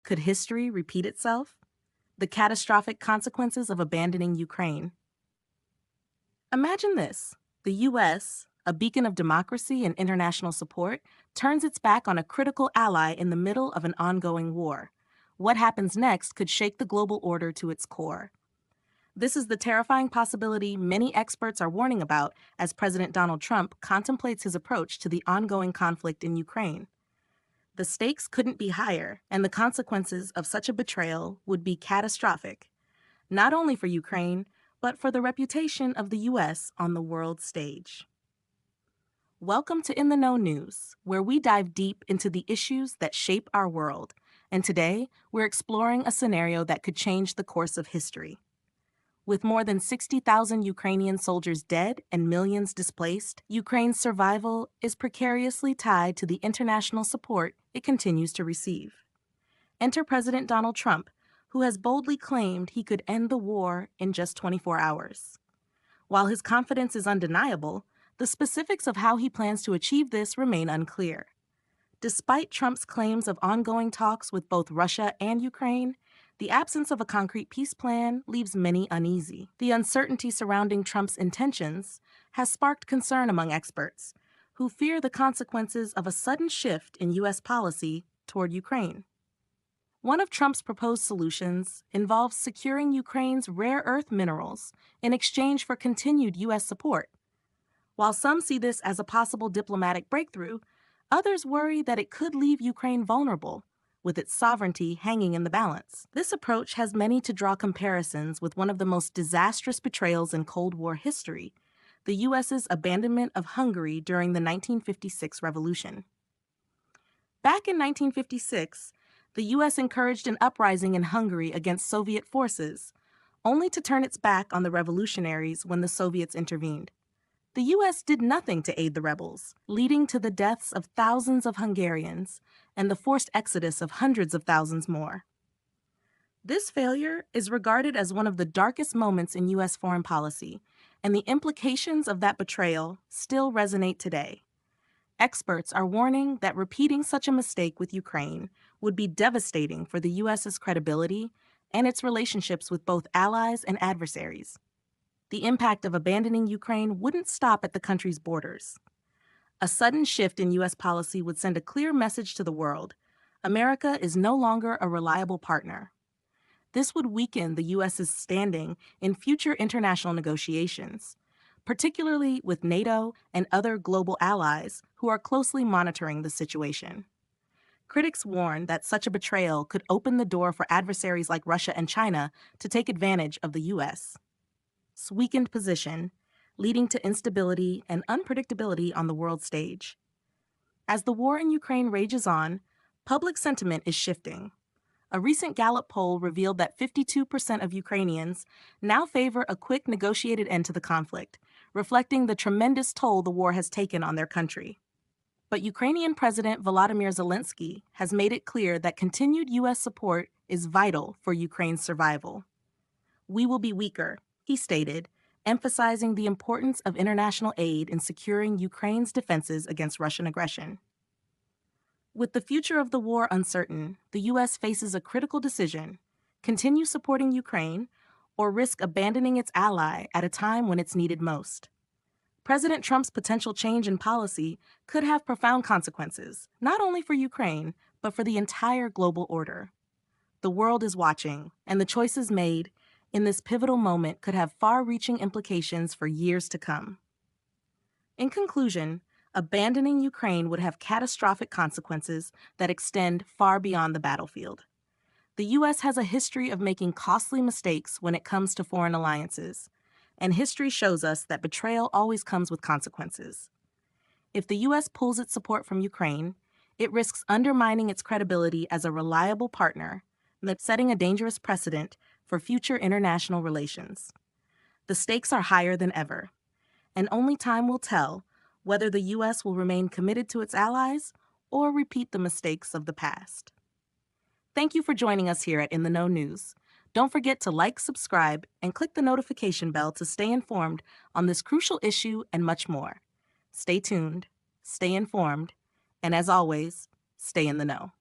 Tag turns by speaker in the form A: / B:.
A: Could history repeat itself? The catastrophic consequences of abandoning Ukraine. Imagine this: the U.S., a beacon of democracy and international support, turns its back on a critical ally in the middle of an ongoing war. What happens next could shake the global order to its core. This is the terrifying possibility many experts are warning about as President Donald Trump contemplates his approach to the ongoing conflict in Ukraine. The stakes couldn't be higher, and the consequences of such a betrayal would be catastrophic, not only for Ukraine, but for the reputation of the U.S. on the world stage. Welcome to In the Know News, where we dive deep into the issues that shape our world. And today, we're exploring a scenario that could change the course of history. With more than 60,000 Ukrainian soldiers dead and millions displaced, Ukraine's survival is precariously tied to the international support it continues to receive. Enter President Donald Trump, who has boldly claimed he could end the war in just 24 hours. While his confidence is undeniable, the specifics of how he plans to achieve this remain unclear. Despite Trump's claims of ongoing talks with both Russia and Ukraine, the absence of a concrete peace plan leaves many uneasy. The uncertainty surrounding Trump's intentions has sparked concern among experts, who fear the consequences of a sudden shift in U.S. policy toward Ukraine. One of Trump's proposed solutions involves securing Ukraine's rare earth minerals in exchange for continued U.S. support. While some see this as a possible diplomatic breakthrough, others worry that it could leave Ukraine vulnerable, with its sovereignty hanging in the balance. This approach has many to draw comparisons with one of the most disastrous betrayals in Cold War history, the U.S.'s abandonment of Hungary during the 1956 revolution. Back in 1956, the U.S. encouraged an uprising in Hungary against Soviet forces, only to turn its back on the revolutionaries when the Soviets intervened. The U.S. did nothing to aid the rebels, leading to the deaths of thousands of Hungarians and the forced exodus of hundreds of thousands more. This failure is regarded as one of the darkest moments in U.S. foreign policy, and the implications of that betrayal still resonate today. Experts are warning that repeating such a mistake with Ukraine would be devastating for the U.S.'s credibility and its relationships with both allies and adversaries. The impact of abandoning Ukraine wouldn't stop at the country's borders. A sudden shift in U.S. policy would send a clear message to the world: America is no longer a reliable partner. This would weaken the U.S.'s standing in future international negotiations, particularly with NATO and other global allies who are closely monitoring the situation. Critics warn that such a betrayal could open the door for adversaries like Russia and China to take advantage of the U.S. Weakened position, leading to instability and unpredictability on the world stage. As the war in Ukraine rages on, public sentiment is shifting. A recent Gallup poll revealed that 52% of Ukrainians now favor a quick negotiated end to the conflict, reflecting the tremendous toll the war has taken on their country. But Ukrainian President Volodymyr Zelensky has made it clear that continued U.S. support is vital for Ukraine's survival. "We will be weaker," he stated, emphasizing the importance of international aid in securing Ukraine's defenses against Russian aggression. With the future of the war uncertain, the U.S. faces a critical decision: continue supporting Ukraine or risk abandoning its ally at a time when it's needed most. President Trump's potential change in policy could have profound consequences, not only for Ukraine, but for the entire global order. The world is watching, and the choices made in this pivotal moment could have far-reaching implications for years to come. In conclusion, abandoning Ukraine would have catastrophic consequences that extend far beyond the battlefield. The U.S. has a history of making costly mistakes when it comes to foreign alliances, and history shows us that betrayal always comes with consequences. If the U.S. pulls its support from Ukraine, it risks undermining its credibility as a reliable partner, setting a dangerous precedent for future international relations. The stakes are higher than ever, and only time will tell whether the U.S. will remain committed to its allies or repeat the mistakes of the past. Thank you for joining us here at In the Know News. Don't forget to like, subscribe, and click the notification bell to stay informed on this crucial issue and much more. Stay tuned, stay informed, and as always, stay in the know.